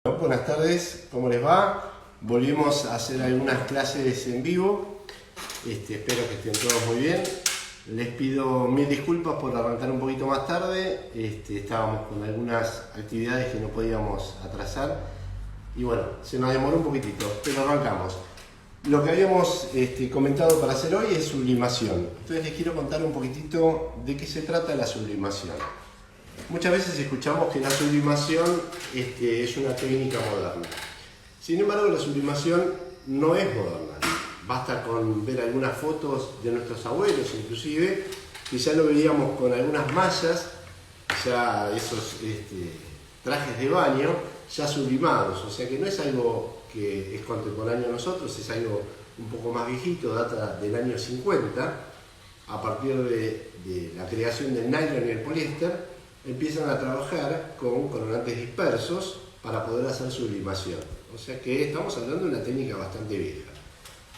Buenas tardes, ¿cómo les va? Volvimos a hacer algunas clases en vivo. Espero que estén todos muy bien. Les pido mil disculpas por arrancar un poquito más tarde. Estábamos con algunas actividades que no podíamos atrasar. Y bueno, se nos demoró un poquitito, pero arrancamos. Lo que habíamos comentado para hacer hoy es sublimación. Entonces les quiero contar un poquitito de qué se trata la sublimación. Muchas veces escuchamos que la sublimación es una técnica moderna. Sin embargo, la sublimación no es moderna. Basta con ver algunas fotos de nuestros abuelos, inclusive, que ya lo veíamos con algunas mallas, ya esos trajes de baño, ya sublimados. O sea que no es algo que es contemporáneo a nosotros, es algo un poco más viejito, data del año 50. A partir de la creación del nylon y el poliéster, empiezan a trabajar con colorantes dispersos para poder hacer sublimación. O sea que estamos hablando de una técnica bastante vieja.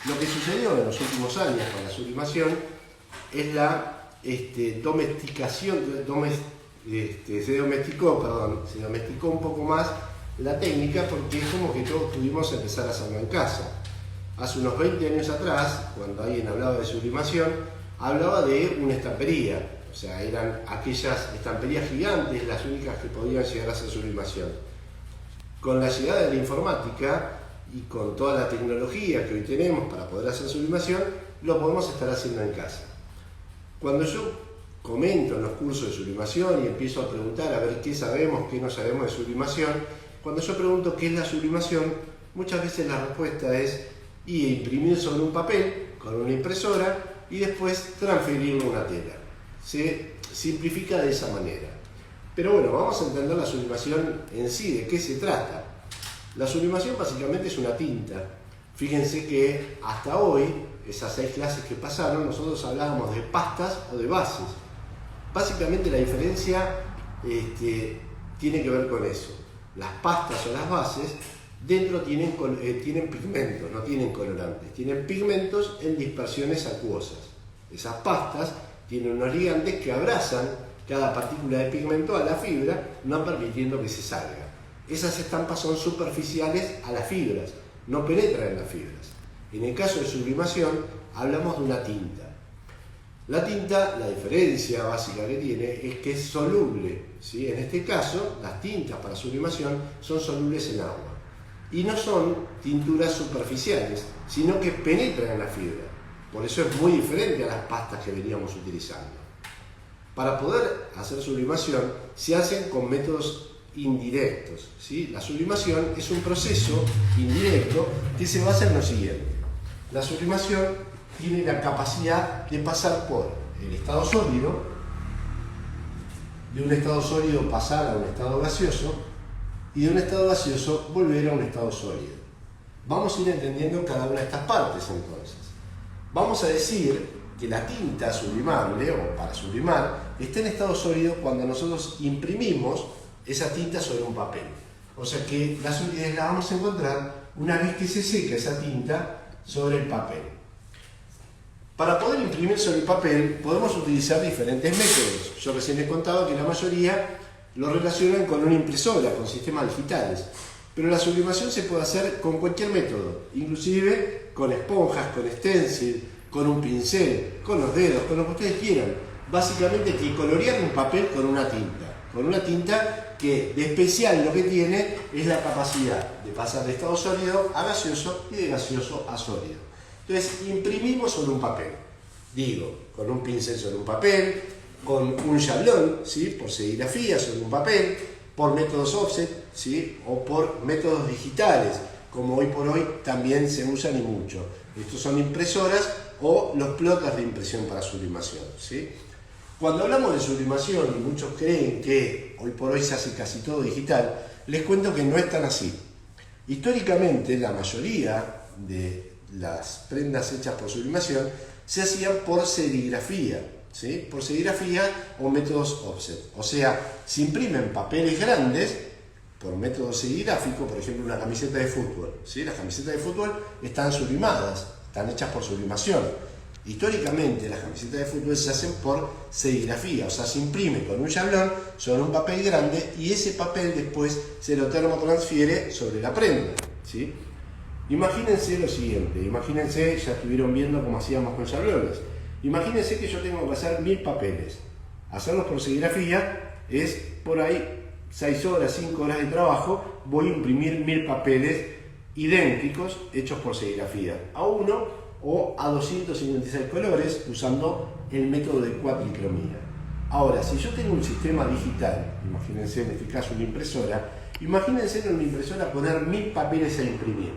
Lo que sucedió en los últimos años con la sublimación es la domesticación, se domesticó un poco más la técnica, porque es como que todos pudimos empezar a hacerlo en casa. Hace unos 20 años atrás, cuando alguien hablaba de sublimación, hablaba de una estampería. O sea, eran aquellas estamperías gigantes las únicas que podían llegar a hacer sublimación. Con la llegada de la informática y con toda la tecnología que hoy tenemos para poder hacer sublimación, lo podemos estar haciendo en casa. Cuando yo comento en los cursos de sublimación y empiezo a preguntar a ver qué sabemos, qué no sabemos de sublimación, cuando yo pregunto qué es la sublimación, muchas veces la respuesta es imprimir sobre un papel con una impresora y después transferirlo a una tela. Se simplifica de esa manera. Pero bueno, vamos a entender la sublimación en sí, de qué se trata. La sublimación básicamente es una tinta. Fíjense que hasta hoy, esas 6 clases que pasaron, nosotros hablábamos de pastas o de bases. Básicamente la diferencia tiene que ver con eso. Las pastas o las bases dentro tienen pigmentos, no tienen colorantes. Tienen pigmentos en dispersiones acuosas. Esas pastas tienen unos ligantes que abrazan cada partícula de pigmento a la fibra, no permitiendo que se salga. Esas estampas son superficiales a las fibras, no penetran en las fibras. En el caso de sublimación, hablamos de una tinta. La tinta, la diferencia básica que tiene es que es soluble, ¿sí? En este caso, las tintas para sublimación son solubles en agua. Y no son tinturas superficiales, sino que penetran en la fibra. Por eso es muy diferente a las pastas que veníamos utilizando. Para poder hacer sublimación se hacen con métodos indirectos, ¿sí? La sublimación es un proceso indirecto que se basa en lo siguiente. La sublimación tiene la capacidad de pasar por el estado sólido, de un estado sólido pasar a un estado gaseoso y de un estado gaseoso volver a un estado sólido. Vamos a ir entendiendo cada una de estas partes entonces. Vamos a decir que la tinta sublimable o para sublimar está en estado sólido cuando nosotros imprimimos esa tinta sobre un papel. O sea que la solidez la vamos a encontrar una vez que se seca esa tinta sobre el papel. Para poder imprimir sobre el papel podemos utilizar diferentes métodos. Yo recién les contaba que la mayoría lo relacionan con una impresora, con sistemas digitales. Pero la sublimación se puede hacer con cualquier método, inclusive con esponjas, con stencil, con un pincel, con los dedos, con lo que ustedes quieran. Básicamente hay que colorear un papel con una tinta que de especial lo que tiene es la capacidad de pasar de estado sólido a gaseoso y de gaseoso a sólido. Entonces imprimimos sobre un papel, con un pincel sobre un papel, con un chablón, ¿sí? Por serigrafía sobre un papel, por métodos offset, ¿sí? O por métodos digitales, como hoy por hoy también se usan y mucho. Estos son impresoras o los plotters de impresión para sublimación, ¿sí? Cuando hablamos de sublimación y muchos creen que hoy por hoy se hace casi todo digital, les cuento que no es tan así. Históricamente la mayoría de las prendas hechas por sublimación se hacían por serigrafía, ¿sí? Por serigrafía o métodos offset. O sea, se imprimen papeles grandes por método serigráfico, por ejemplo una camiseta de fútbol, ¿sí? Las camisetas de fútbol están sublimadas, están hechas por sublimación. Históricamente las camisetas de fútbol se hacen por serigrafía, o sea, se imprime con un chablón sobre un papel grande y ese papel después se lo termotransfiere sobre la prenda, ¿sí? Imagínense lo siguiente, imagínense, ya estuvieron viendo cómo hacíamos con chablones. Imagínense que yo tengo que hacer 1000 papeles. Hacerlos por serigrafía es por ahí 6 horas, 5 horas de trabajo. Voy a imprimir 1000 papeles idénticos hechos por serigrafía, a 1 o a 256 colores usando el método de cuatricromía. Ahora, si yo tengo un sistema digital, imagínense en este caso una impresora, imagínense en una impresora poner 1000 papeles a imprimir.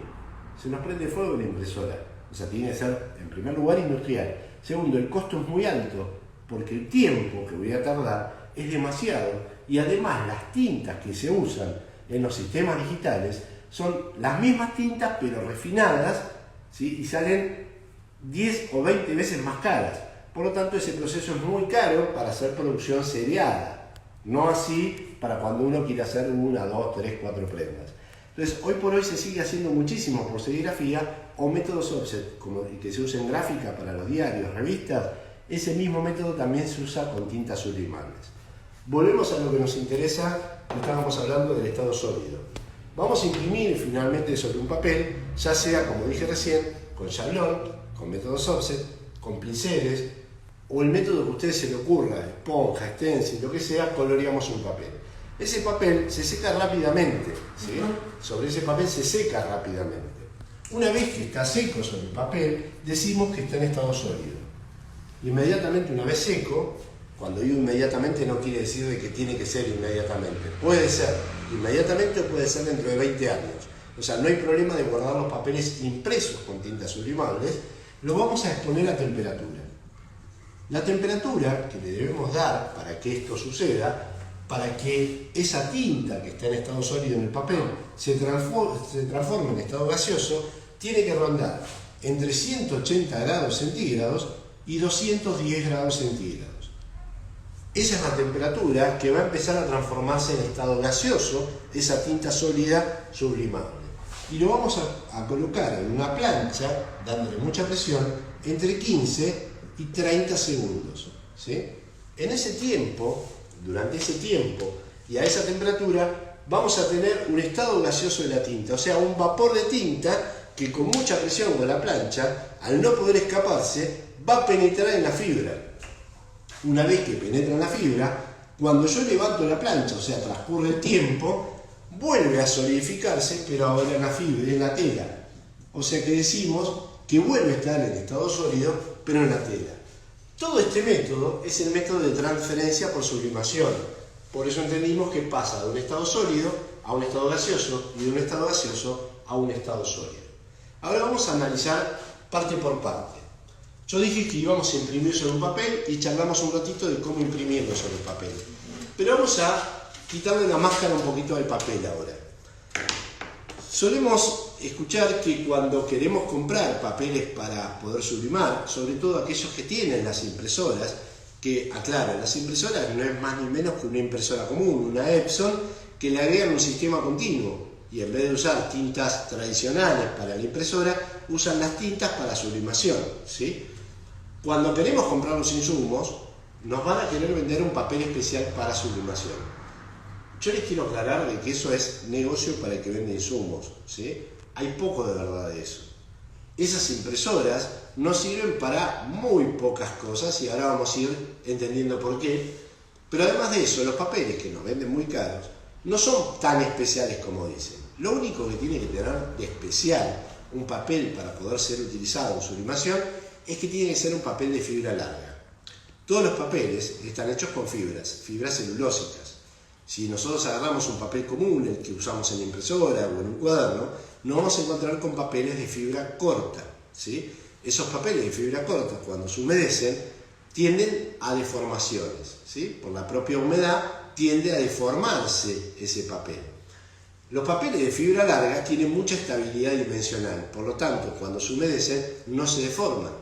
Se nos prende fuego la impresora. O sea, tiene que ser, en primer lugar, industrial. Segundo, el costo es muy alto, porque el tiempo que voy a tardar es demasiado. Y además, las tintas que se usan en los sistemas digitales son las mismas tintas, pero refinadas, ¿sí? Y salen 10 o 20 veces más caras. Por lo tanto, ese proceso es muy caro para hacer producción seriada. No así para cuando uno quiere hacer 1, 2, 3, 4 prendas. Entonces, hoy por hoy se sigue haciendo muchísimo por serigrafía o métodos offset, como el que se usa en gráfica para los diarios, revistas. Ese mismo método también se usa con tintas sublimables. Volvemos a lo que nos interesa, estábamos hablando del estado sólido. Vamos a imprimir finalmente sobre un papel, ya sea, como dije recién, con chablón, con métodos offset, con pinceles, o el método que a ustedes se le ocurra, esponja, stencil, lo que sea, coloreamos un papel. Ese papel se seca rápidamente, ¿sí? Sobre ese papel se seca rápidamente. Una vez que está seco sobre el papel, decimos que está en estado sólido. Inmediatamente, una vez seco, cuando digo inmediatamente no quiere decir de que tiene que ser inmediatamente. Puede ser inmediatamente o puede ser dentro de 20 años. O sea, no hay problema de guardar los papeles impresos con tintas sublimables. Lo vamos a exponer a temperatura. La temperatura que le debemos dar para que esto suceda, para que esa tinta que está en estado sólido en el papel se transforme en estado gaseoso, tiene que rondar entre 180 grados centígrados y 210 grados centígrados. Esa es la temperatura que va a empezar a transformarse en estado gaseoso, esa tinta sólida sublimable. Y lo vamos a colocar en una plancha, dándole mucha presión, entre 15 y 30 segundos, ¿sí? En ese tiempo, durante ese tiempo y a esa temperatura, vamos a tener un estado gaseoso de la tinta, o sea, un vapor de tinta que con mucha presión con la plancha, al no poder escaparse, va a penetrar en la fibra. Una vez que penetra en la fibra, cuando yo levanto la plancha, o sea, transcurre el tiempo, vuelve a solidificarse, pero ahora en la fibra, en la tela. O sea que decimos que vuelve a estar en estado sólido, pero en la tela. Todo este método es el método de transferencia por sublimación. Por eso entendimos que pasa de un estado sólido a un estado gaseoso y de un estado gaseoso a un estado sólido. Ahora vamos a analizar parte por parte. Yo dije que íbamos a imprimir sobre un papel y charlamos un ratito de cómo imprimirlo sobre el papel. Pero vamos a quitarle la máscara un poquito al papel ahora. Solemos escuchar que cuando queremos comprar papeles para poder sublimar, sobre todo aquellos que tienen las impresoras, que, aclaro, las impresoras no es más ni menos que una impresora común, una Epson, que le agregan un sistema continuo y en vez de usar tintas tradicionales para la impresora, usan las tintas para sublimación, ¿sí? Cuando queremos comprar los insumos, nos van a querer vender un papel especial para sublimación. Yo les quiero aclarar de que eso es negocio para el que vende insumos, ¿sí? Hay poco de verdad de eso. Esas impresoras nos sirven para muy pocas cosas y ahora vamos a ir entendiendo por qué. Pero además de eso, los papeles que nos venden muy caros no son tan especiales como dicen. Lo único que tiene que tener de especial un papel para poder ser utilizado en sublimación es que tiene que ser un papel de fibra larga. Todos los papeles están hechos con fibras celulósicas. Si nosotros agarramos un papel común, el que usamos en la impresora o en un cuaderno, nos vamos a encontrar con papeles de fibra corta, ¿sí? Esos papeles de fibra corta, cuando se humedecen, tienden a deformaciones, ¿sí? Por la propia humedad tiende a deformarse ese papel. Los papeles de fibra larga tienen mucha estabilidad dimensional, por lo tanto, cuando se humedecen, no se deforman.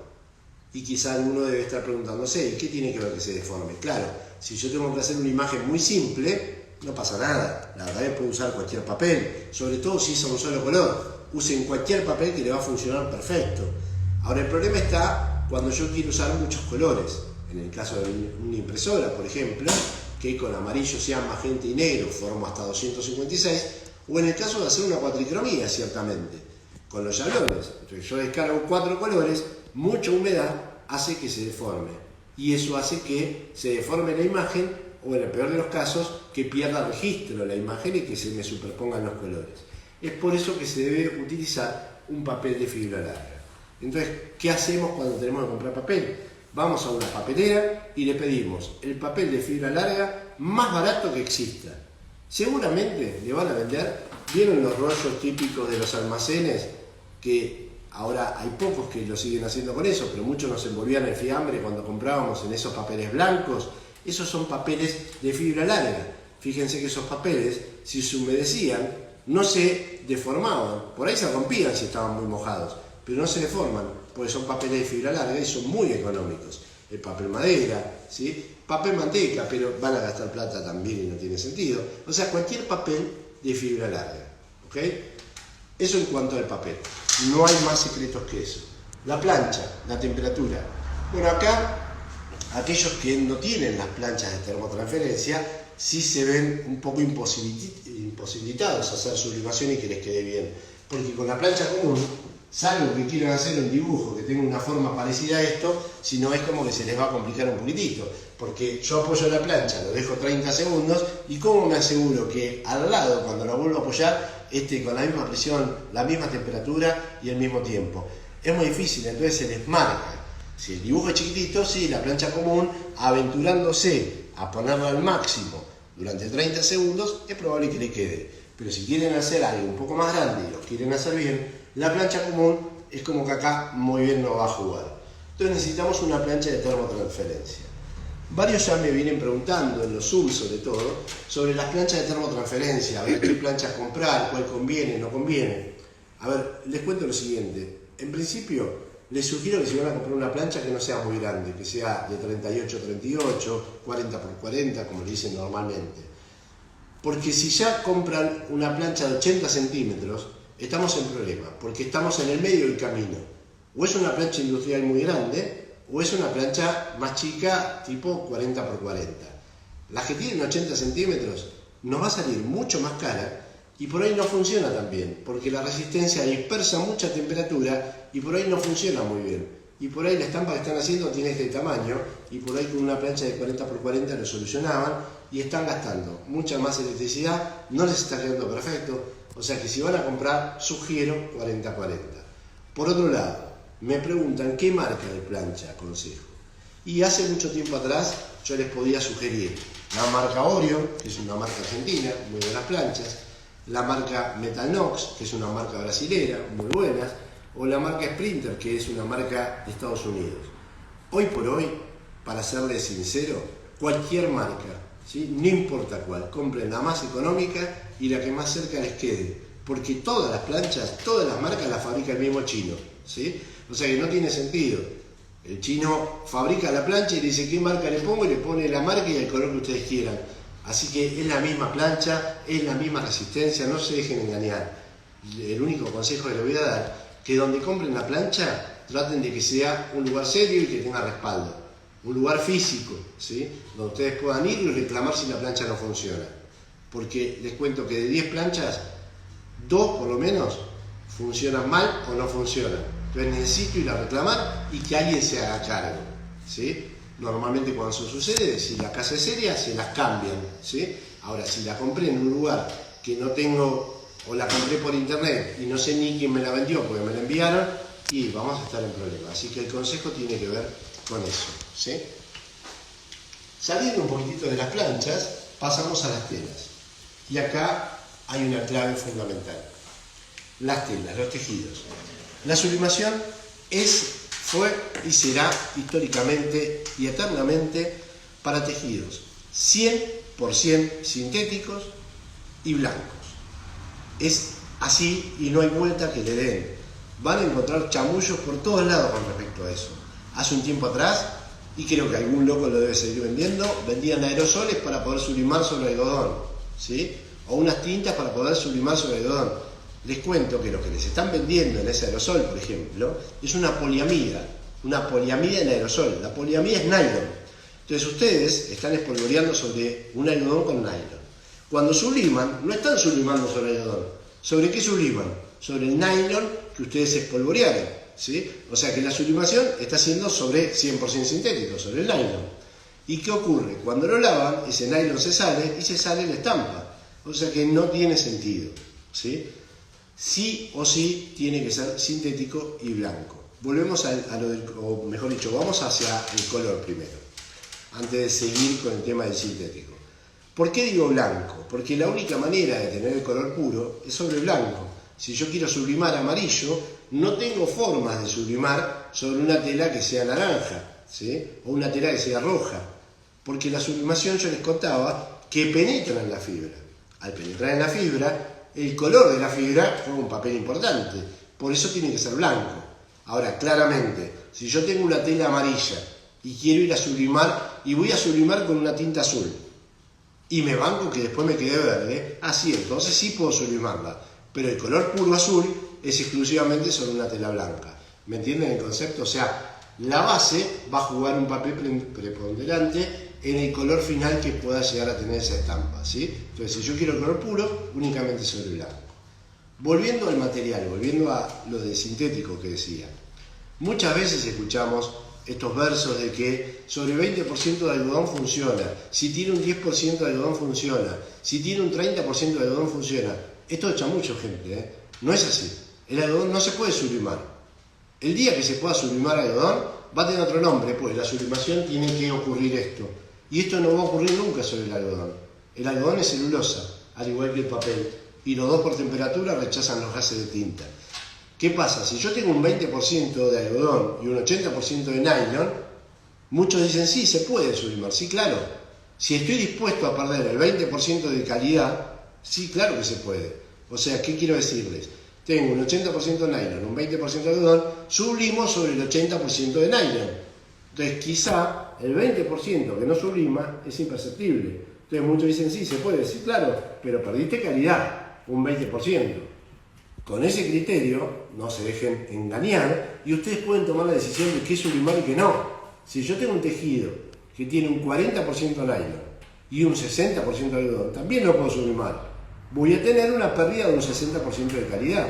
Y quizá alguno debe estar preguntándose, ¿y qué tiene que ver que se deforme? Claro, si yo tengo que hacer una imagen muy simple, no pasa nada. La verdad es que puedo usar cualquier papel, sobre todo si es a un solo color. Usen cualquier papel que le va a funcionar perfecto. Ahora el problema está cuando yo quiero usar muchos colores. En el caso de una impresora, por ejemplo, que con amarillo, cian, magenta y negro formo hasta 256, o en el caso de hacer una cuatricromía, ciertamente, con los yablones. Entonces yo descargo 4 colores, mucha humedad hace que se deforme, y eso hace que se deforme la imagen, o en el peor de los casos, que pierda registro la imagen y que se me superpongan los colores. Es por eso que se debe utilizar un papel de fibra larga. Entonces, ¿qué hacemos cuando tenemos que comprar papel? Vamos a una papelera y le pedimos el papel de fibra larga más barato que exista. Seguramente le van a vender, ¿vieron los rollos típicos de los almacenes? Que ahora hay pocos que lo siguen haciendo con eso, pero muchos nos envolvían el fiambre cuando comprábamos en esos papeles blancos. Esos son papeles de fibra larga. Fíjense que esos papeles, si se humedecían, no se deformaban. Por ahí se rompían si estaban muy mojados, pero no se deforman, porque son papeles de fibra larga y son muy económicos. El papel madera, ¿sí? Papel manteca, pero van a gastar plata también y no tiene sentido. O sea, cualquier papel de fibra larga, ¿ok? Eso en cuanto al papel. No hay más secretos que eso. La plancha, la temperatura. Bueno, acá, aquellos que no tienen las planchas de termotransferencia, sí se ven un poco imposibilitados a hacer sublimación y que les quede bien. Porque con la plancha común, salvo que quieran hacer un dibujo que tenga una forma parecida a esto, si no es como que se les va a complicar un poquitito, porque yo apoyo la plancha, lo dejo 30 segundos y ¿cómo me aseguro que al lado, cuando lo vuelvo a apoyar, esté con la misma presión, la misma temperatura y el mismo tiempo? Es muy difícil, entonces se les marca. Si el dibujo es chiquitito, sí, la plancha común, aventurándose a ponerlo al máximo durante 30 segundos, es probable que le quede. Pero si quieren hacer algo un poco más grande y lo quieren hacer bien, la plancha común es como que acá muy bien no va a jugar. Entonces necesitamos una plancha de termotransferencia. Varios ya me vienen preguntando en los Zoom sobre todo sobre las planchas de termotransferencia, a ver qué planchas comprar, cuál conviene, no conviene. A ver, les cuento lo siguiente. En principio, les sugiero que si van a comprar una plancha que no sea muy grande, que sea de 38x38, 40x40, como le dicen normalmente. Porque si ya compran una plancha de 80 centímetros, estamos en problema, porque estamos en el medio del camino. O es una plancha industrial muy grande, o es una plancha más chica, tipo 40x40. Las que tienen 80 centímetros nos va a salir mucho más cara y por ahí no funciona tan bien, porque la resistencia dispersa mucha temperatura y por ahí no funciona muy bien. Y por ahí la estampa que están haciendo tiene este tamaño y por ahí con una plancha de 40x40 lo solucionaban y están gastando mucha más electricidad, no les está quedando perfecto. O sea que si van a comprar, sugiero 40x40. Por otro lado, me preguntan qué marca de plancha aconsejo. Y hace mucho tiempo atrás yo les podía sugerir la marca Oreo, que es una marca argentina, muy buenas planchas, la marca Metalnox, que es una marca brasilera, muy buenas, o la marca Sprinter, que es una marca de Estados Unidos. Hoy por hoy, para serles sincero, cualquier marca, ¿sí? No importa cuál, compren la más económica y la que más cerca les quede, porque todas las planchas, todas las marcas las fabrica el mismo chino, ¿sí? O sea que no tiene sentido. El chino fabrica la plancha y dice qué marca le pongo y le pone la marca y el color que ustedes quieran. Así que es la misma plancha, es la misma resistencia, no se dejen engañar. El único consejo que les voy a dar, que donde compren la plancha, traten de que sea un lugar serio y que tenga respaldo. Un lugar físico, ¿sí? Donde ustedes puedan ir y reclamar si la plancha no funciona. Porque les cuento que de 10 planchas, 2 por lo menos funcionan mal o no funcionan. Entonces necesito ir a reclamar y que alguien se haga cargo, ¿sí? Normalmente cuando eso sucede, si la casa es seria, se las cambian, ¿sí? Ahora, si la compré en un lugar que no tengo, o la compré por internet y no sé ni quién me la vendió porque me la enviaron, y vamos a estar en problemas. Así que el consejo tiene que ver con eso, ¿sí? Saliendo un poquitito de las planchas, pasamos a las telas. Y acá hay una clave fundamental. Las telas, los tejidos. La sublimación fue y será históricamente y eternamente para tejidos 100% sintéticos y blancos. Es así y no hay vuelta que le den. Van a encontrar chamullos por todos lados con respecto a eso. Hace un tiempo atrás, y creo que algún loco lo debe seguir vendiendo, vendían aerosoles para poder sublimar sobre algodón, ¿sí? O unas tintas para poder sublimar sobre algodón. Les cuento que lo que les están vendiendo en ese aerosol, por ejemplo, es una poliamida. una poliamida en aerosol. La poliamida es nylon. Entonces ustedes están espolvoreando sobre un algodón con nylon. Cuando subliman, no están sublimando sobre el algodón. ¿Sobre qué subliman? Sobre el nylon que ustedes espolvorearon, ¿sí? O sea que la sublimación está siendo sobre 100% sintético, sobre el nylon. ¿Y qué ocurre? Cuando lo lavan, ese nylon se sale y se sale la estampa. O sea que no tiene sentido, ¿sí? Sí o sí tiene que ser sintético y blanco. Volvemos a lo del, o mejor dicho, vamos hacia el color primero, antes de seguir con el tema del sintético. ¿Por qué digo blanco? Porque la única manera de tener el color puro es sobre blanco. Si yo quiero sublimar amarillo, no tengo formas de sublimar sobre una tela que sea naranja, ¿sí? O una tela que sea roja. Porque la sublimación, yo les contaba, que penetra en la fibra. Al penetrar en la fibra, el color de la fibra juega un papel importante. Por eso tiene que ser blanco. Ahora, claramente, si yo tengo una tela amarilla y quiero ir a sublimar, y voy a sublimar con una tinta azul, y me banco que después me quede verde, así, entonces sí puedo sublimarla. Pero el color puro azul es exclusivamente sobre una tela blanca. ¿Me entienden el concepto? O sea, la base va a jugar un papel preponderante en el color final que pueda llegar a tener esa estampa, ¿sí? Entonces, si yo quiero el color puro, únicamente sobre blanco. Volviendo al material, volviendo a lo de sintético que decía. Muchas veces escuchamos estos versos de que sobre 20% de algodón funciona, si tiene un 10% de algodón funciona, si tiene un 30% de algodón funciona. Esto echa mucho gente, ¿eh? No es así. El algodón no se puede sublimar. El día que se pueda sublimar algodón va a tener otro nombre, pues la sublimación tiene que ocurrir esto. Y esto no va a ocurrir nunca sobre el algodón. El algodón es celulosa, al igual que el papel. Y los dos por temperatura rechazan los gases de tinta. ¿Qué pasa? Si yo tengo un 20% de algodón y un 80% de nylon, muchos dicen, sí, se puede sublimar. Sí, claro. Si estoy dispuesto a perder el 20% de calidad, sí, claro que se puede. O sea, ¿qué quiero decirles? Tengo un 80% de nylon, un 20% de algodón, sublimo sobre el 80% de nylon. Entonces, quizá el 20% que no sublima es imperceptible. Entonces, muchos dicen, sí, se puede. Sí, claro, pero perdiste calidad, un 20%. Con ese criterio, no se dejen engañar y ustedes pueden tomar la decisión de qué sublimar y qué no. Si yo tengo un tejido que tiene un 40% nylon y un 60% de algodón, también lo puedo sublimar. Voy a tener una pérdida de un 60% de calidad,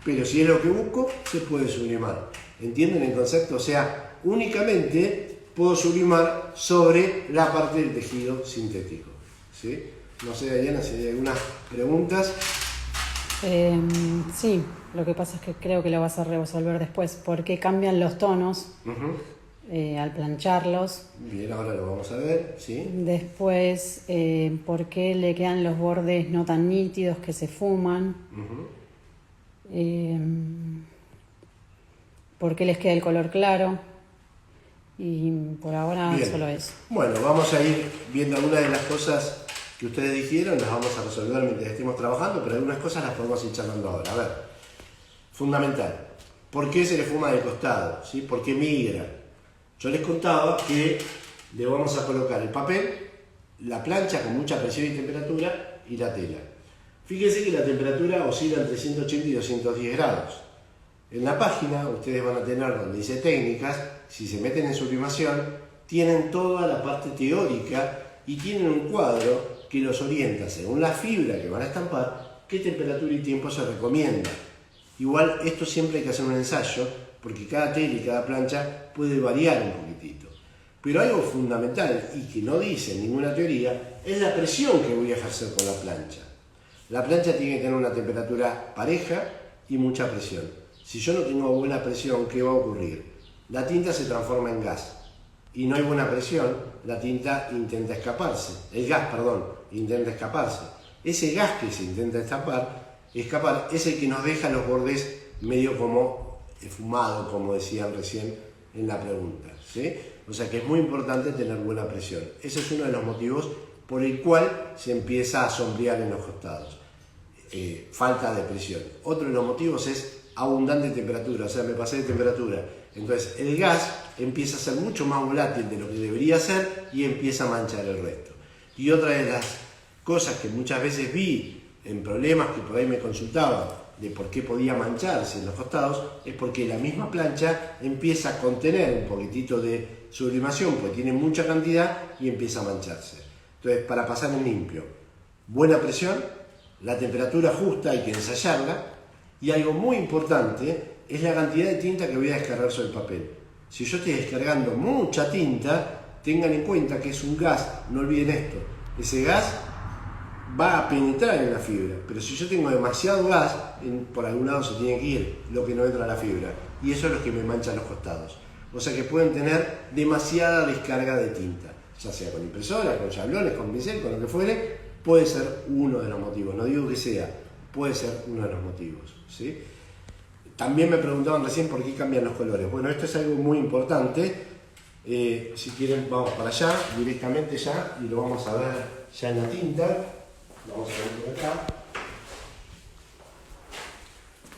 pero si es lo que busco, se puede sublimar. ¿Entienden el concepto? O sea, únicamente puedo sublimar sobre la parte del tejido sintético, ¿sí? No sé, Diana, si hay algunas preguntas. Sí, lo que pasa es que creo que lo vas a resolver después. ¿Por qué cambian los tonos al plancharlos? Bien, ahora lo vamos a ver, ¿sí? Después, ¿por qué le quedan los bordes no tan nítidos que se fuman? ¿Por qué les queda el color claro? Y por ahora Bien. solo eso. Bueno, vamos a ir viendo algunas de las cosas que ustedes dijeron, las vamos a resolver mientras estemos trabajando, pero algunas cosas las podemos ir charlando ahora. A ver, fundamental, ¿por qué se le fuma de costado? ¿Sí? ¿Por qué migra? Yo les contaba que le vamos a colocar el papel, la plancha con mucha presión y temperatura y la tela. Fíjense que la temperatura oscila entre 180 y 210 grados. En la página ustedes van a tener donde dice técnicas, si se meten en sublimación, tienen toda la parte teórica y tienen un cuadro que los orienta según la fibra que van a estampar, qué temperatura y tiempo se recomienda. Igual esto siempre hay que hacer un ensayo, porque cada tela y cada plancha puede variar un poquitito. Pero algo fundamental y que no dice en ninguna teoría es la presión que voy a ejercer con la plancha. La plancha tiene que tener una temperatura pareja y mucha presión. Si yo no tengo buena presión, ¿qué va a ocurrir? La tinta se transforma en gas. Y no hay buena presión, la tinta intenta escaparse. El gas, perdón, intenta escaparse. Ese gas que se intenta escapar es el que nos deja los bordes medio como fumado, como decían recién en la pregunta, ¿sí? O sea que es muy importante tener buena presión. Ese es uno de los motivos por el cual se empieza a sombrear en los costados. Falta de presión. Otro de los motivos es abundante temperatura, o sea, me pasé de temperatura. Entonces el gas empieza a ser mucho más volátil de lo que debería ser y empieza a manchar el resto. Y otra de las cosas que muchas veces vi en problemas que por ahí me consultaban de por qué podía mancharse en los costados, es porque la misma plancha empieza a contener un poquitito de sublimación, porque tiene mucha cantidad y empieza a mancharse. Entonces, para pasar en limpio, buena presión, la temperatura justa, hay que ensayarla, y algo muy importante es la cantidad de tinta que voy a descargar sobre el papel. Si yo estoy descargando mucha tinta, tengan en cuenta que es un gas, no olviden esto, ese gas va a penetrar en la fibra, pero si yo tengo demasiado gas, por algún lado se tiene que ir lo que no entra a la fibra, y eso es lo que me mancha los costados. O sea que pueden tener demasiada descarga de tinta, ya sea con impresora, con chablones, con pincel, con lo que fuere, puede ser uno de los motivos, no digo que sea, puede ser uno de los motivos, ¿sí? También me preguntaban recién por qué cambian los colores. Bueno, esto es algo muy importante. Si quieren, vamos para allá, directamente ya, y lo vamos a ver ya en la tinta. Vamos a ver por acá.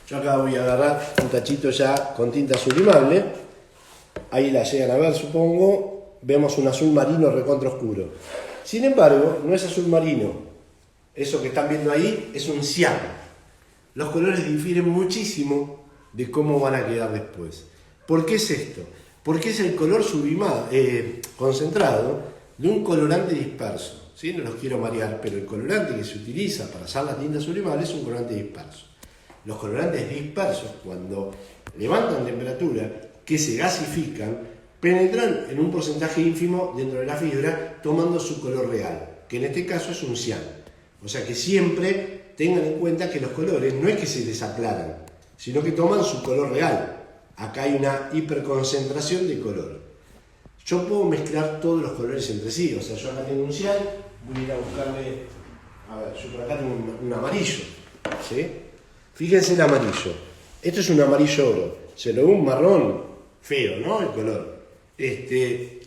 Yo acá voy a agarrar un tachito ya con tinta sublimable. Ahí la llegan a ver, supongo. Vemos un azul marino recontra oscuro. Sin embargo, no es azul marino. Eso que están viendo ahí es un cian. Los colores difieren muchísimo de cómo van a quedar después. ¿Por qué es esto? Porque es el color sublimado, concentrado de un colorante disperso. ¿Sí? No los quiero marear, pero el colorante que se utiliza para hacer la tinta sublimable es un colorante disperso. Los colorantes dispersos, cuando levantan temperatura, que se gasifican, penetran en un porcentaje ínfimo dentro de la fibra, tomando su color real, que en este caso es un cian. O sea que siempre tengan en cuenta que los colores no es que se desaplanan, sino que toman su color real. Acá hay una hiperconcentración de color. Yo puedo mezclar todos los colores entre sí, o sea, yo acá tengo un cian, voy a ir a buscarle, a ver, yo por acá tengo un amarillo, ¿sí? Fíjense el amarillo, esto es un amarillo oro, se lo ve un marrón feo, ¿no? El color.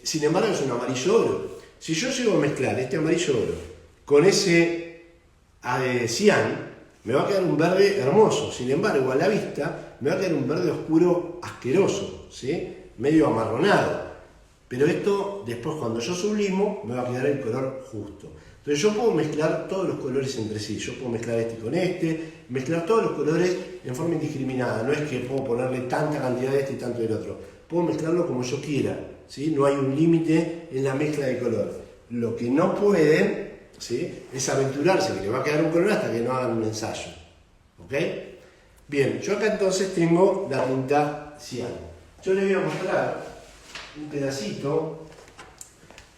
Sin embargo es un amarillo oro. Si yo llego a mezclar este amarillo oro con ese cian, me va a quedar un verde hermoso. Sin embargo, a la vista me va a quedar un verde oscuro asqueroso, ¿sí? Medio amarronado. Pero esto, después cuando yo sublimo, me va a quedar el color justo. Entonces yo puedo mezclar todos los colores entre sí. Yo puedo mezclar este con este, mezclar todos los colores en forma indiscriminada. No es que puedo ponerle tanta cantidad de este y tanto del otro. Puedo mezclarlo como yo quiera, ¿sí? No hay un límite en la mezcla de color. Lo que no pueden, ¿sí?, es aventurarse, que le va a quedar un color hasta que no hagan un ensayo. ¿Ok? Bien, yo acá entonces tengo la tinta cian. Yo les voy a mostrar un pedacito.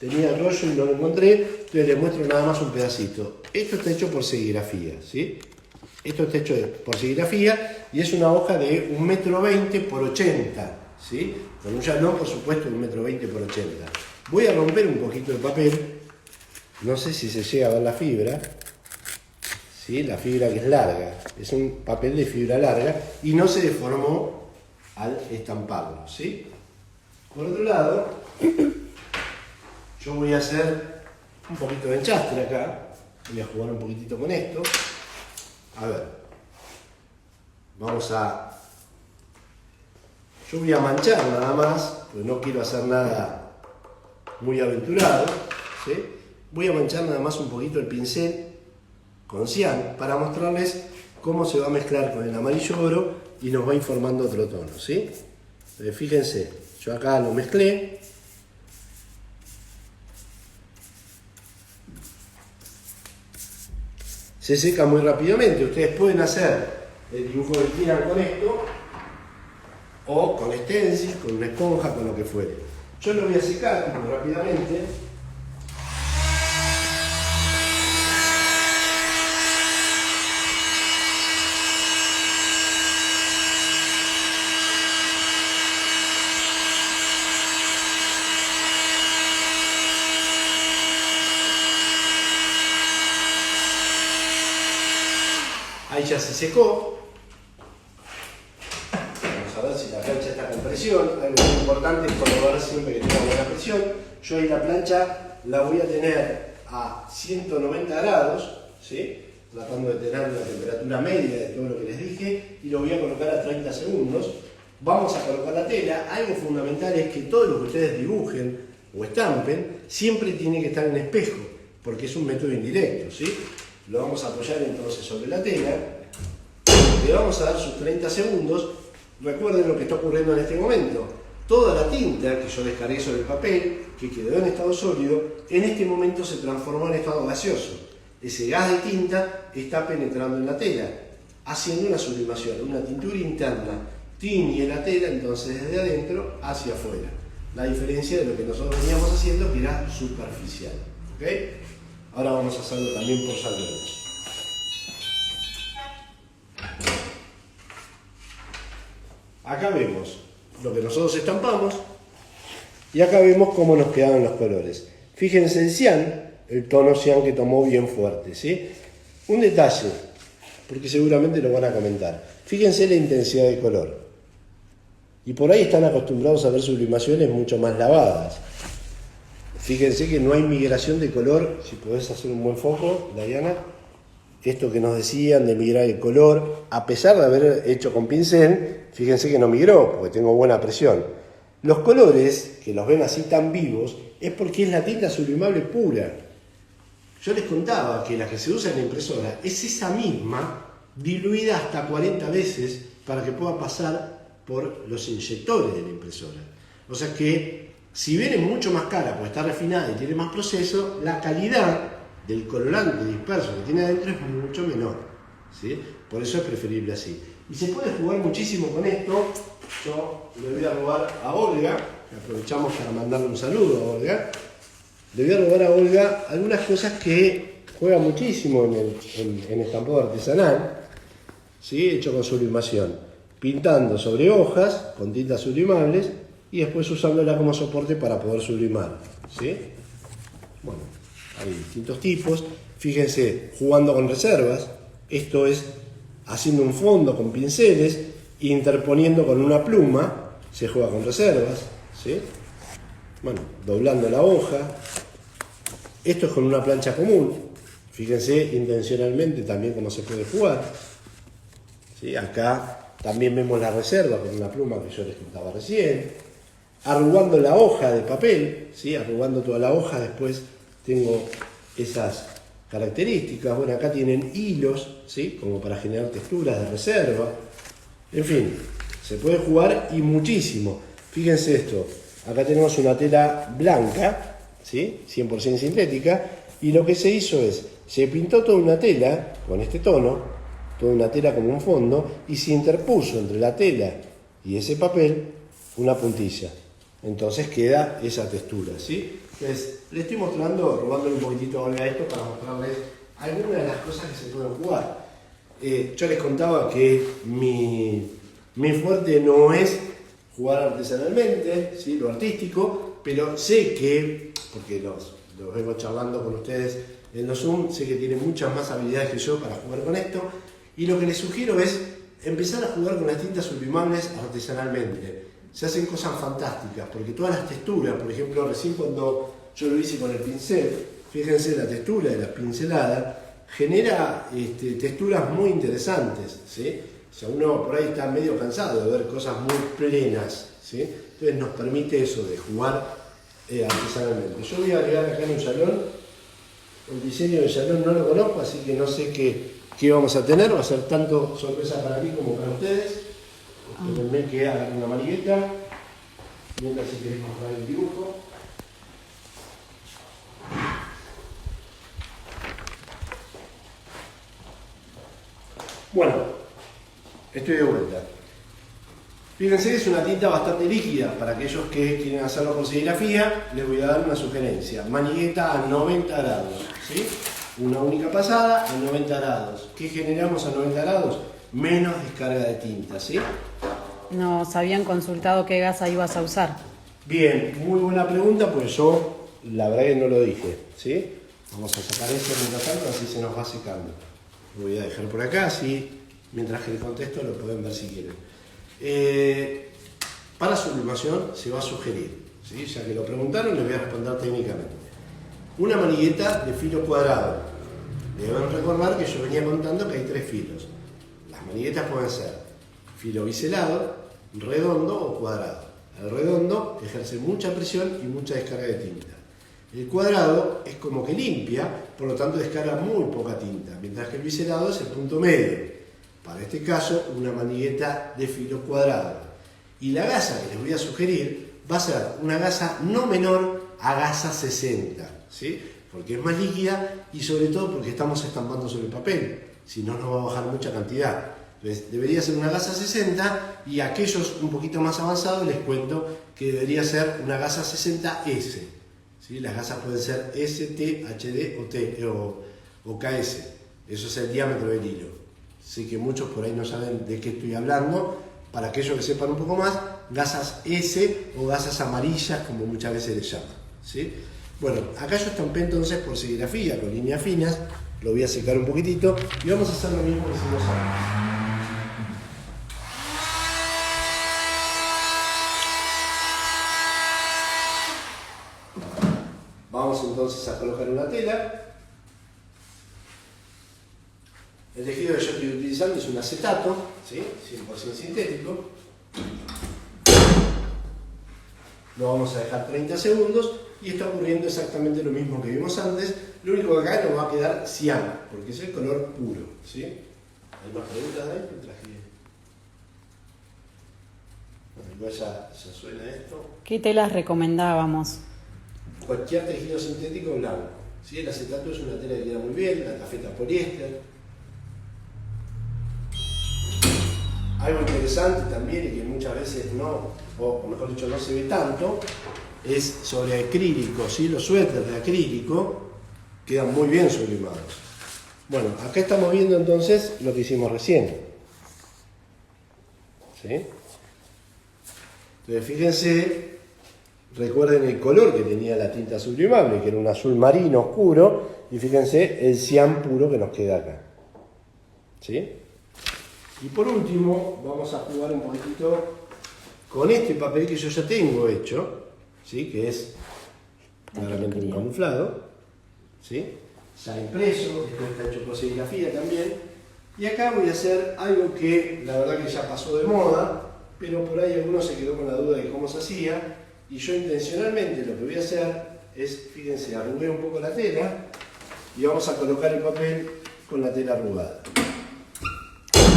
Tenía el rollo y no lo encontré, entonces les muestro nada más un pedacito. Esto está hecho por serigrafía, ¿sí? Esto está hecho por serigrafía y es una hoja de 1,20 m por 80, ¿sí? Con un jalón, por supuesto, de 1,20 m por 80. Voy a romper un poquito de papel. No sé si se llega a ver la fibra, ¿sí? La fibra que es larga, es un papel de fibra larga y no se deformó al estamparlo, ¿sí? Por otro lado, yo voy a hacer un poquito de enchastre acá, voy a jugar un poquitito con esto. A ver, yo voy a manchar nada más, porque no quiero hacer nada muy aventurado, ¿sí? Voy a manchar nada más un poquito el pincel con cian para mostrarles cómo se va a mezclar con el amarillo oro y nos va informando otro tono, ¿sí? Entonces, fíjense, yo acá lo mezclé. Se seca muy rápidamente, ustedes pueden hacer el dibujo que quieran con esto o con stencil, con una esponja, con lo que fuere. Yo lo voy a secar muy rápidamente. Ahí ya se secó. Vamos a ver si la plancha está con presión. Algo muy importante es corroborar siempre que tenga buena presión. Yo ahí la plancha la voy a tener a 190 grados, ¿sí? Tratando de tener una temperatura media de todo lo que les dije, y lo voy a colocar a 30 segundos. Vamos a colocar la tela. Algo fundamental es que todo lo que ustedes dibujen o estampen siempre tiene que estar en espejo, porque es un método indirecto, ¿sí? lo vamos a apoyar entonces sobre la tela, le vamos a dar sus 30 segundos. Recuerden lo que está ocurriendo en este momento. Toda la tinta que yo descargué sobre el papel, que quedó en estado sólido, en este momento se transformó en estado gaseoso. Ese gas de tinta está penetrando en la tela, haciendo una sublimación, una tintura interna. Tiñe la tela entonces desde adentro hacia afuera. La diferencia de lo que nosotros veníamos haciendo, que era superficial. ¿Ok? Ahora vamos a hacerlo también por solventes. Acá vemos lo que nosotros estampamos y acá vemos cómo nos quedaron los colores. Fíjense el cian, el tono cian que tomó bien fuerte, ¿sí? Un detalle, porque seguramente lo van a comentar. Fíjense la intensidad de color. Y por ahí están acostumbrados a ver sublimaciones mucho más lavadas. Fíjense que no hay migración de color. Si podés hacer un buen foco, Diana. Esto que nos decían de migrar el color, a pesar de haber hecho con pincel, fíjense que no migró, porque tengo buena presión. Los colores, que los ven así tan vivos, es porque es la tinta sublimable pura. Yo les contaba que la que se usa en la impresora es esa misma, diluida hasta 40 veces, para que pueda pasar por los inyectores de la impresora. O sea que, si bien es mucho más cara, porque está refinada y tiene más proceso, la calidad del colorante disperso que tiene adentro es mucho menor, ¿sí? Por eso es preferible así. Y se puede jugar muchísimo con esto. Yo le voy a robar a Olga, aprovechamos para mandarle un saludo a Olga. Le voy a robar a Olga algunas cosas que juega muchísimo en estampado artesanal, ¿sí? Hecho con sublimación, pintando sobre hojas con tintas sublimables y después usándola como soporte para poder sublimar, ¿sí? Bueno, hay distintos tipos. Fíjense, jugando con reservas, esto es haciendo un fondo con pinceles, interponiendo con una pluma, se juega con reservas, ¿sí? Bueno, doblando la hoja. Esto es con una plancha común. Fíjense intencionalmente también cómo se puede jugar, ¿sí? Acá también vemos la reserva con una pluma que yo les contaba recién. Arrugando la hoja de papel, ¿sí? Arrugando toda la hoja, después tengo esas características. Bueno, acá tienen hilos, ¿sí? Como para generar texturas de reserva. En fin, se puede jugar y muchísimo. Fíjense esto, acá tenemos una tela blanca, ¿sí? 100% sintética, y lo que se hizo es, se pintó toda una tela con este tono, toda una tela como un fondo, y se interpuso entre la tela y ese papel una puntilla. Entonces queda esa textura, ¿sí? Entonces, les estoy mostrando, robándole un poquitito a Olga esto para mostrarles algunas de las cosas que se pueden jugar. Yo les contaba que mi fuerte no es jugar artesanalmente, ¿sí? Lo artístico, pero sé que, porque los vengo charlando con ustedes en los Zoom, sé que tienen muchas más habilidades que yo para jugar con esto, y lo que les sugiero es empezar a jugar con las tintas sublimables artesanalmente. Se hacen cosas fantásticas, porque todas las texturas, por ejemplo, recién cuando yo lo hice con el pincel, fíjense la textura de la pincelada, genera texturas muy interesantes, ¿sí? O sea, uno por ahí está medio cansado de ver cosas muy plenas, ¿sí? Entonces nos permite eso de jugar artesanalmente. Yo voy a agregar acá en un salón, el diseño del salón no lo conozco, así que no sé qué vamos a tener, va a ser tanto sorpresa para mí como para ustedes. Espérenme que hagan una manigueta, mientras si querés mostrar el dibujo. Bueno, estoy de vuelta. Fíjense que es una tinta bastante líquida. Para aquellos que quieren hacerlo con serigrafía, les voy a dar una sugerencia. Manigueta a 90 grados, ¿sí? Una única pasada a 90 grados. ¿Qué generamos a 90 grados? Menos descarga de tinta, ¿sí? Nos habían consultado qué gasa ibas a usar. Bien, muy buena pregunta, pues yo la verdad que no lo dije, ¿sí? Vamos a sacar esto mientras tanto, así se nos va secando. Lo voy a dejar por acá, así mientras que les contesto lo pueden ver si quieren. Para sublimación se va a sugerir, ¿sí? Ya que lo preguntaron, les voy a responder técnicamente. Una manigueta de filo cuadrado. Deben recordar que yo venía contando que hay 3 filos. Las maniguetas pueden ser filo biselado, redondo o cuadrado. El redondo ejerce mucha presión y mucha descarga de tinta. El cuadrado es como que limpia por lo tanto descarga muy poca tinta, mientras que el biselado es el punto medio. Para este caso, una manigueta de filo cuadrado. Y la gasa que les voy a sugerir va a ser una gasa no menor a gasa 60, ¿sí? Porque es más líquida y sobre todo porque estamos estampando sobre el papel, si no nos va a bajar mucha cantidad. Entonces debería ser una gasa 60 y aquellos un poquito más avanzados les cuento que debería ser una gasa 60S. ¿Sí? Las gasas pueden ser ST, HD o KS. Eso es el diámetro del hilo. Sé que muchos por ahí no saben de qué estoy hablando. Para aquellos que sepan un poco más, gasas S o gasas amarillas, como muchas veces les llaman. ¿Sí? Bueno, acá yo estampé entonces por serigrafía con líneas finas. Lo voy a secar un poquitito y vamos a hacer lo mismo que hicimos ahora. Vamos entonces a colocar una tela. El tejido que yo estoy utilizando es un acetato, ¿sí? 100% sintético. Lo vamos a dejar 30 segundos y está ocurriendo exactamente lo mismo que vimos antes. Lo único que acá nos va a quedar cian, porque es el color puro, ¿sí? ¿Hay más preguntas de ahí? Igual ya suena esto. ¿Qué telas recomendábamos? Cualquier tejido sintético blanco. ¿Sí? El acetato es una tela que queda muy bien, la tafeta poliéster. Algo interesante también y que muchas veces no, o mejor dicho no se ve tanto, es sobre acrílico. ¿Sí? Los suéteres de acrílico quedan muy bien sublimados. Bueno, acá estamos viendo entonces lo que hicimos recién. ¿Sí? Entonces fíjense. Recuerden el color que tenía la tinta sublimable, que era un azul marino oscuro, y fíjense el cian puro que nos queda acá. ¿Sí? Y por último, vamos a jugar un poquitito con este papel que yo ya tengo hecho, ¿sí? Que es claramente un camuflado, ¿sí? Ya impreso, esto está hecho por serigrafía también. Y acá voy a hacer algo que la verdad que ya pasó de moda, pero por ahí alguno se quedó con la duda de cómo se hacía. Y yo intencionalmente lo que voy a hacer es, fíjense, arrugué un poco la tela y vamos a colocar el papel con la tela arrugada.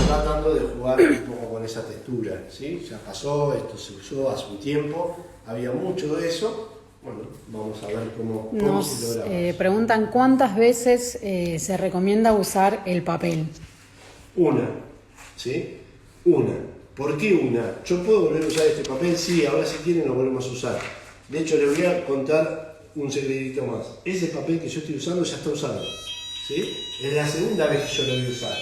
Tratando de jugar un poco con esa textura, ¿sí? Ya pasó, esto se usó hace un tiempo, había mucho de eso. Bueno, vamos a ver cómo se logra. Preguntan cuántas veces se recomienda usar el papel. Una, ¿sí? Una. ¿Por qué una? ¿Yo puedo volver a usar este papel? Sí, ahora si quieren lo volvemos a usar. De hecho, les voy a contar un secretito más. Ese papel que yo estoy usando ya está usado, ¿sí? Es la segunda vez que yo lo voy a usar.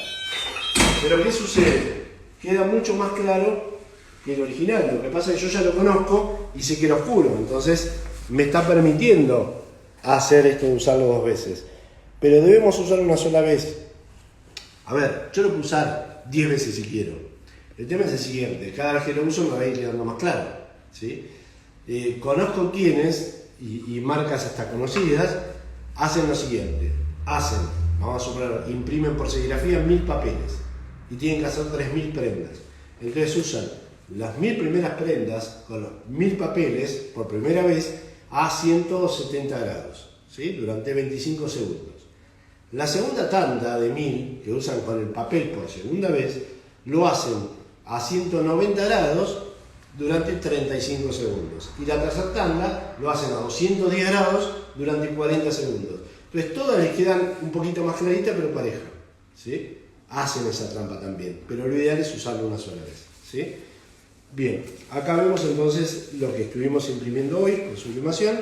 Pero ¿qué sucede? Queda mucho más claro que el original. Lo que pasa es que yo ya lo conozco y sé que era oscuro. Entonces me está permitiendo hacer esto de usarlo dos veces. Pero debemos usar una sola vez. A ver, yo lo puedo usar 10 veces si quiero. El tema es el siguiente, cada vez que lo uso me va a ir quedando más claro, ¿sí? Conozco quienes, y marcas hasta conocidas, hacen lo siguiente, vamos a suponer, imprimen por serigrafía 1000 papeles y tienen que hacer 3000 prendas. Entonces usan las 1000 primeras prendas con los 1000 papeles por primera vez a 170 grados, ¿sí? Durante 25 segundos. La segunda tanda de 1000 que usan con el papel por segunda vez lo hacen a 190 grados durante 35 segundos. Y la tercera tanda lo hacen a 210 grados durante 40 segundos. Entonces todas les quedan un poquito más claritas pero pareja, ¿sí? Hacen esa trampa también, pero lo ideal es usarlo una sola vez, ¿sí? Bien, acá vemos entonces lo que estuvimos imprimiendo hoy con sublimación,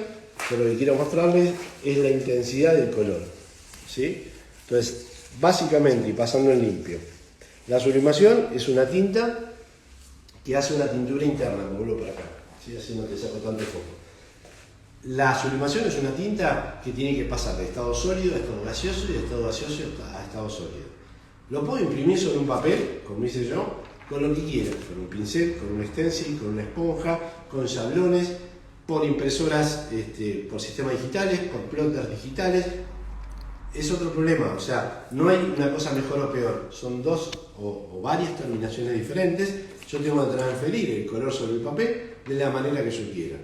pero lo que quiero mostrarles es la intensidad del color, ¿sí? Entonces, básicamente, y pasando en limpio, la sublimación es una tinta que hace una tintura interna, como vuelvo para acá, ¿sí? Así no te saco tanto foco. La sublimación es una tinta que tiene que pasar de estado sólido a estado gaseoso y de estado gaseoso a estado sólido. Lo puedo imprimir sobre un papel, como hice yo, con lo que quiera, con un pincel, con un stencil, con una esponja, con sablones, por impresoras, por sistemas digitales, por plotters digitales. Es otro problema, o sea, no hay una cosa mejor o peor, son dos o varias terminaciones diferentes. Yo tengo que transferir el color sobre el papel de la manera que yo quiera.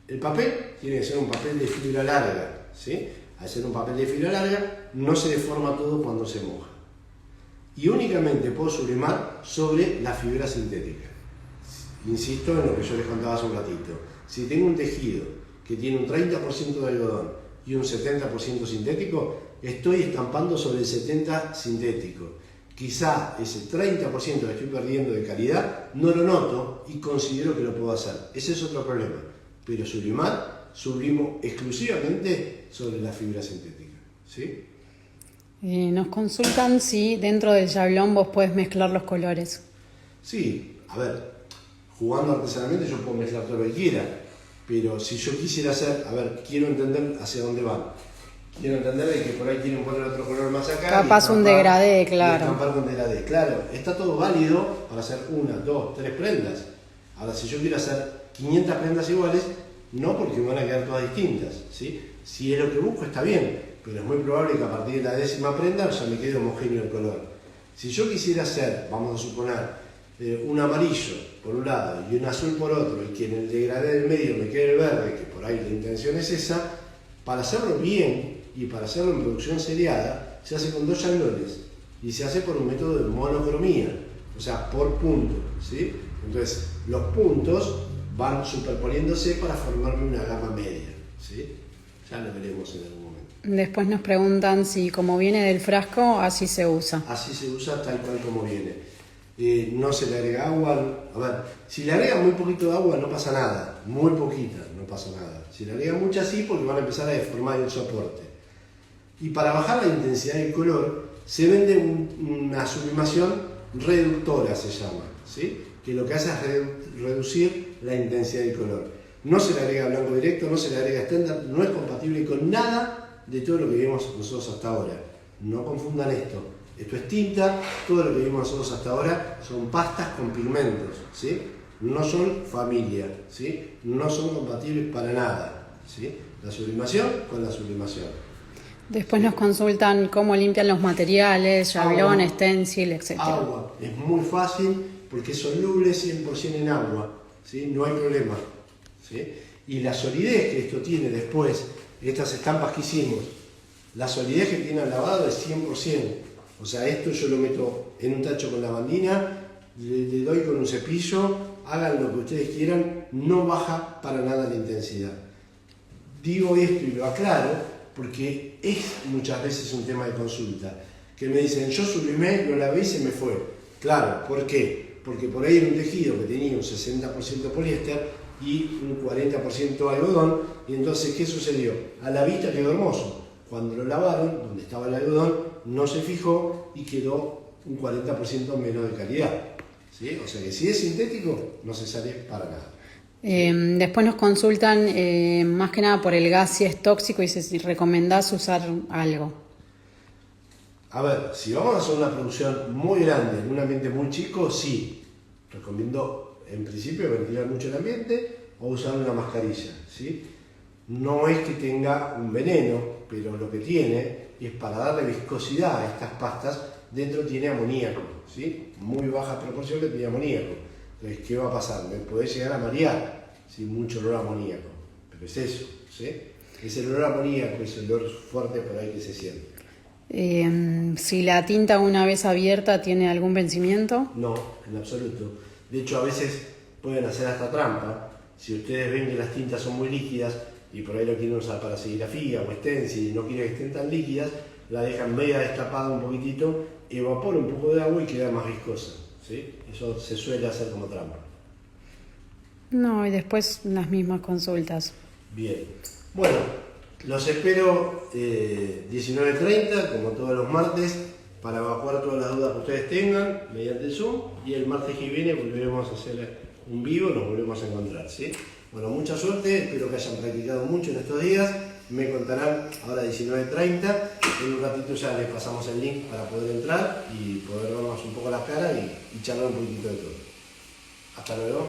El papel tiene que ser un papel de fibra larga, ¿sí? al ser un papel de fibra larga, no se deforma todo cuando se moja. Y únicamente puedo sublimar sobre la fibra sintética. Insisto en lo que yo les contaba hace un ratito. Si tengo un tejido que tiene un 30% de algodón y un 70% sintético, estoy estampando sobre el 70% sintético. Quizá ese 30% que estoy perdiendo de calidad no lo noto y considero que lo puedo hacer. Ese es otro problema. Pero sublimo exclusivamente sobre la fibra sintética. ¿Sí? Nos consultan si dentro del yablón vos podés mezclar los colores. Sí, a ver, jugando artesanalmente yo puedo mezclar todo lo que quiera, pero si yo quisiera hacer, a ver, quiero entender hacia dónde van. Quiero entender de que por ahí quieren poner otro color más acá. Capaz un degradé, claro. Estampar con degradé, claro. Está todo válido para hacer 1, 2, 3 prendas. Ahora, si yo quiero hacer 500 prendas iguales, no, porque me van a quedar todas distintas, ¿sí? Si es lo que busco, está bien, pero es muy probable que a partir de la 10ª prenda ya me quede homogéneo el color. Si yo quisiera hacer, vamos a suponer, un amarillo por un lado y un azul por otro, y que en el degradé del medio me quede el verde, que por ahí la intención es esa, para hacerlo bien y para hacerlo en producción seriada, se hace con 2 yablones y se hace por un método de monocromía, o sea, por punto, ¿sí? Entonces, los puntos van superponiéndose para formarme una gama media, ¿sí? Ya lo veremos en algún momento. Después nos preguntan si como viene del frasco, así se usa. Así se usa tal cual como viene. No se le agrega agua. A ver, si le agrega muy poquito de agua no pasa nada, muy poquita, no pasa nada. Si le agrega mucha sí, porque van a empezar a deformar el soporte. Y para bajar la intensidad del color, se vende una sublimación reductora, se llama, ¿sí? Que lo que hace es reducir la intensidad del color. No se le agrega blanco directo, no se le agrega estándar, no es compatible con nada de todo lo que vimos nosotros hasta ahora. No confundan esto. Esto es tinta, todo lo que vimos nosotros hasta ahora son pastas con pigmentos, ¿sí? No son familia, ¿sí? No son compatibles para nada, ¿sí? La sublimación con la sublimación. Después nos consultan cómo limpian los materiales, yablón, stencil, etc. Agua, es muy fácil porque es soluble 100% en agua, ¿sí? No hay problema, ¿sí? Y la solidez que esto tiene después, estas estampas que hicimos, la solidez que tiene al lavado es 100%. O sea, esto yo lo meto en un tacho con lavandina, le doy con un cepillo, hagan lo que ustedes quieran, no baja para nada la intensidad. Digo esto y lo aclaro porque es muchas veces un tema de consulta, que me dicen, yo sublimé, lo lavé y se me fue. Claro, ¿por qué? Porque por ahí era un tejido que tenía un 60% poliéster y un 40% algodón, y entonces, ¿qué sucedió? A la vista quedó hermoso. Cuando lo lavaron, donde estaba el algodón, no se fijó y quedó un 40% menos de calidad, ¿sí? O sea que si es sintético, no se sale para nada. Después nos consultan más que nada por el gas, si es tóxico y si recomendás usar algo. A ver, si vamos a hacer una producción muy grande en un ambiente muy chico, sí. Recomiendo en principio ventilar mucho el ambiente o usar una mascarilla, ¿sí? No es que tenga un veneno, pero lo que tiene es para darle viscosidad a estas pastas, dentro tiene amoníaco, ¿sí? Muy baja proporción que tiene amoníaco. Entonces, ¿qué va a pasar? Me puede llegar a marear, ¿sí? Mucho olor a amoníaco, pero es eso, ¿sí? Es el olor a amoníaco, es el olor fuerte por ahí que se siente. Si la tinta una vez abierta tiene algún vencimiento. No, en absoluto. De hecho, a veces pueden hacer hasta trampa. Si ustedes ven que las tintas son muy líquidas y por ahí lo quieren usar para serigrafía o stencil y no quieren que estén tan líquidas, la dejan media destapada un poquitito, evapora un poco de agua y queda más viscosa, ¿sí? Eso se suele hacer como trampa. No, y después las mismas consultas. Bien. Bueno, los espero 19:30, como todos los martes, para evacuar todas las dudas que ustedes tengan mediante el Zoom, y el martes que viene volveremos a hacer un vivo, nos volvemos a encontrar, ¿sí? Bueno, mucha suerte, espero que hayan practicado mucho en estos días, me contarán ahora 19:30, en un ratito ya les pasamos el link para poder entrar y poder vernos un poco las caras y charlar un poquitito de todo. Hasta luego.